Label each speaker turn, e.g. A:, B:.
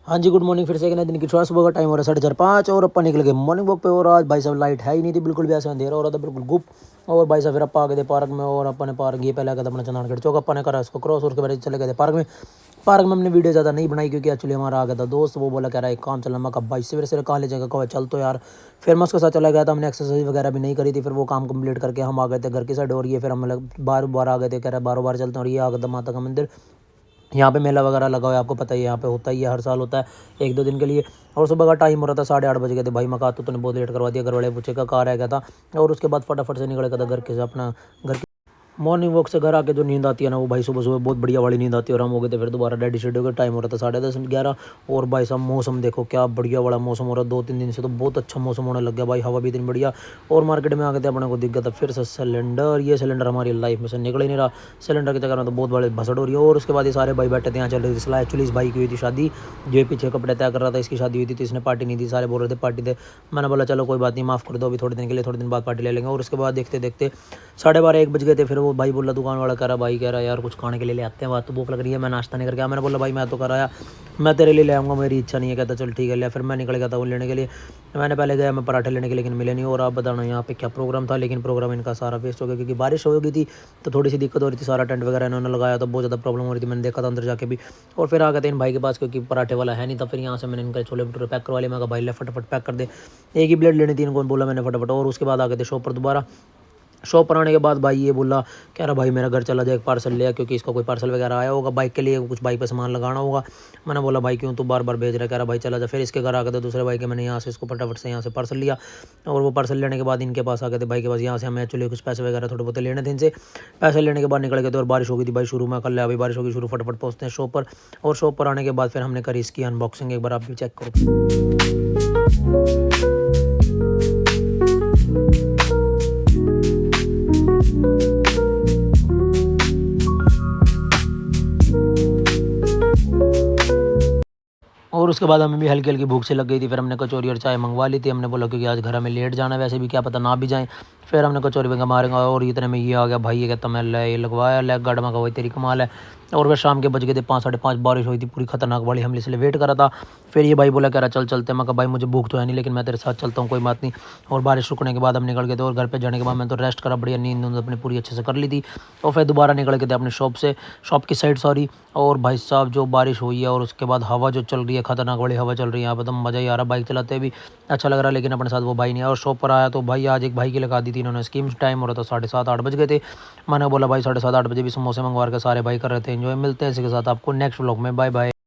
A: हाँ जी, good morning. फिर से एक नए दिन की सुबह सुबह का टाइम हो रहा है 4:30 और अपन निकल गए मॉर्निंग वॉक पे। और आज भाई साहब लाइट है ही नहीं थी बिल्कुल भी, ऐसा अंधेरा हो रहा था बिल्कुल गुप। और भाई साहब फिर अपन आ गए थे पार्क में। और अपन ने पार्क ये पहले आ गया था अपना चंदनगढ़ चौक, अपन ने करा इसको क्रॉस और के बाद चले गए थे पार्क में। पार्क में हमने वीडियो ज़्यादा नहीं बनाई क्योंकि एक्चुअली हमारा आ गया था दोस्त, वो बोला कह रहा है एक काम चलना। मैं कहा भाई सवेरे सवेरे कहाँ ले जाएगा, कहा चल तो यार। फिर मैं उसके साथ चला गया था, हमने एक्सरसाइज वगैरह भी नहीं करी थी। फिर वो काम कंप्लीट करके हम आ गए थे घर की साइड। और ये फिर हम लोग बार बार आ गए थे, कह रहा है बार बार चलते हैं। और ये आ गया था माता का मंदिर। यहाँ पे मेला वगैरह लगा हुआ है, आपको पता ही है, यहाँ पे होता ही है, हर साल होता है 1-2 दिन के लिए। और सुबह का टाइम हो रहा था 8:30 बज गए थे। भाई मैं कहा तूने बहुत लेट करवा दिया, घर वाले पूछे का कार रह गया था। और उसके बाद फटाफट से निकल गया था घर के से अपना घर के मॉर्निंग वॉक से घर आके जो नींद आती है ना, वो भाई सुबह सुबह बहुत बढ़िया वाली नींद आती है। और हम हो गए थे फिर दोबारा रेडी शेडी हो गए। टाइम हो रहा था 10:30-11। और भाई साहब मौसम देखो क्या बढ़िया वाला मौसम हो रहा है, 2-3 दिन से तो बहुत अच्छा मौसम होने लग गया भाई, हवा भी इतनी बढ़िया। और मार्केट में आ गए थे, अपने को दिख गया था फिर से सिलेंडर। ये सिलेंडर हमारी लाइफ में से निकल ही नहीं रहा। सिलेंडर के चक्कर में तो बहुत बड़े भसड़ हो रही है। और उसके बाद ये सारे भाई बैठे थे, यहाँ चल रही थी सलाह। एक्चुअली इस भाई की हुई थी शादी, जो पीछे कपड़े तय कर रहा था, इसकी शादी हुई थी तो इसने पार्टी नहीं दी। सारे बोल रहे थे पार्टी दे। मैंने बोला चलो कोई बात नहीं, माफ़ कर दो अभी थोड़े दिन के लिए, थोड़े दिन बाद पार्टी ले लेंगे। और उसके बाद देखते देखते 12:30-1 बज गए थे। फिर वो भाई बोला, दुकान वाला कह रहा, भाई कह रहा यार कुछ खाने के लिए ले आते हैं, बात तो भूख लग रही है, मैं नाश्ता नहीं करके आया। मैंने बोला भाई मैं तो कर आया, मैं तेरे लिए ले आऊँगा, मेरी इच्छा नहीं है। कहता चल ठीक है ले। फिर मैं निकल गया था वो लेने के लिए। मैंने पहले गया मैं पराठे लेने के, लेकिन मिले नहीं। और आप बताना यहाँ पे क्या प्रोग्राम था, लेकिन प्रोग्राम इनका सारा वेस्ट हो गया क्योंकि बारिश हो गई थी तो थोड़ी सी दिक्कत हो रही थी। सारा टेंट वगैरह इन्होंने लगाया तो बहुत ज़्यादा प्रॉब्लम हो रही थी, मैंने देखा था अंदर जाके भी। और फिर आ गए थे इन भाई के पास क्योंकि पराठे वाला है नहीं था। फिर यहाँ से मैंने इनका छोले भटूरे पैक करवा लिया। मैं कहा भाई ले फटाफट पैक कर दे, एक ही प्लेट लेनी थी इनको, बोला मैंने फटाफट। और उसके बाद आ गए थे शॉप पर दोबारा। शॉप पर आने के बाद भाई ये बोला, कह रहा भाई मेरा घर चला जाए, एक पार्सल ले आ, क्योंकि इसका कोई पार्सल वगैरह आया होगा बाइक के लिए, कुछ बाइक पे सामान लगाना होगा। मैंने बोला भाई क्यों तू बार बार भेज रहा है, कह रहा भाई चला जा। फिर इसके घर आ गए थे दूसरे भाई के, मैंने यहाँ से इसको फटाफट से यहाँ से पार्सल लिया। और वो पार्सल लेने के बाद इनके पास आ गए थे भाई के पास। यहाँ से हमें एक्चुअली कुछ पैसे वगैरह थोड़े बहुत लेने थे इनसे। पैसे लेने के बाद निकल गए थे। और बारिश हो गई थी भाई शुरू में, कर लिया अभी बारिश होगी शुरू, फटाफट पहुँचते हैं शॉप पर। और शॉप पर आने के बाद फिर हमने करी इसकी अनबॉक्सिंग, एक बार आप भी चेक करो। और उसके बाद हमें भी हल्की हल्की भूख से लग गई थी। फिर हमने कचौरी और चाय मंगवा ली थी। हमने बोला क्योंकि आज घर हमें लेट जाना है, वैसे भी क्या पता ना भी जाएँ। फिर हमने कचौरी वगैरह मारेंगे। और इतने में ये आ गया भाई, ये कहता मैं ले ये लगवाया लेग गार्ड, में का वही तेरी कमाल है। और वह शाम के बज गए थे 5-5:30, बारिश हुई थी पूरी खतरनाक वाली, हमने इसलिए वेट करा था। फिर ये भाई बोला कह रहा चल चलते हैं। मैं कहा भाई मुझे भूख तो है नहीं, लेकिन मैं तेरे साथ चलता हूँ, कोई बात नहीं। और बारिश रुकने के बाद हम निकल गए थे। और घर पे जाने के बाद मैं तो रेस्ट करा, बढ़िया नींद अपनी पूरी अच्छे से कर ली थी। और फिर दोबारा निकल गए थे अपने शॉप की साइड, सॉरी। और भाई साहब जो बारिश हुई है और उसके बाद हवा जो चल रही है, खतरनाक वाली हवा चल रही है यहाँ पे, तो मज़ा ही आ रहा है। बाइक चलाते भी अच्छा लग रहा है, लेकिन अपने साथ वो भाई नहीं है। और शॉप पर आया तो भाई आज एक भाई की लगा दी थी इन्होंने स्कीम। टाइम हो रहा था 7:30-8 बज गए थे। मैंने बोला भाई 7:30-8 बजे भी समोसे मंगवा के सारे भाई कर रहे थे एंजॉय। मिलते हैं इसी के साथ आपको नेक्स्ट व्लॉग में, बाय बाय।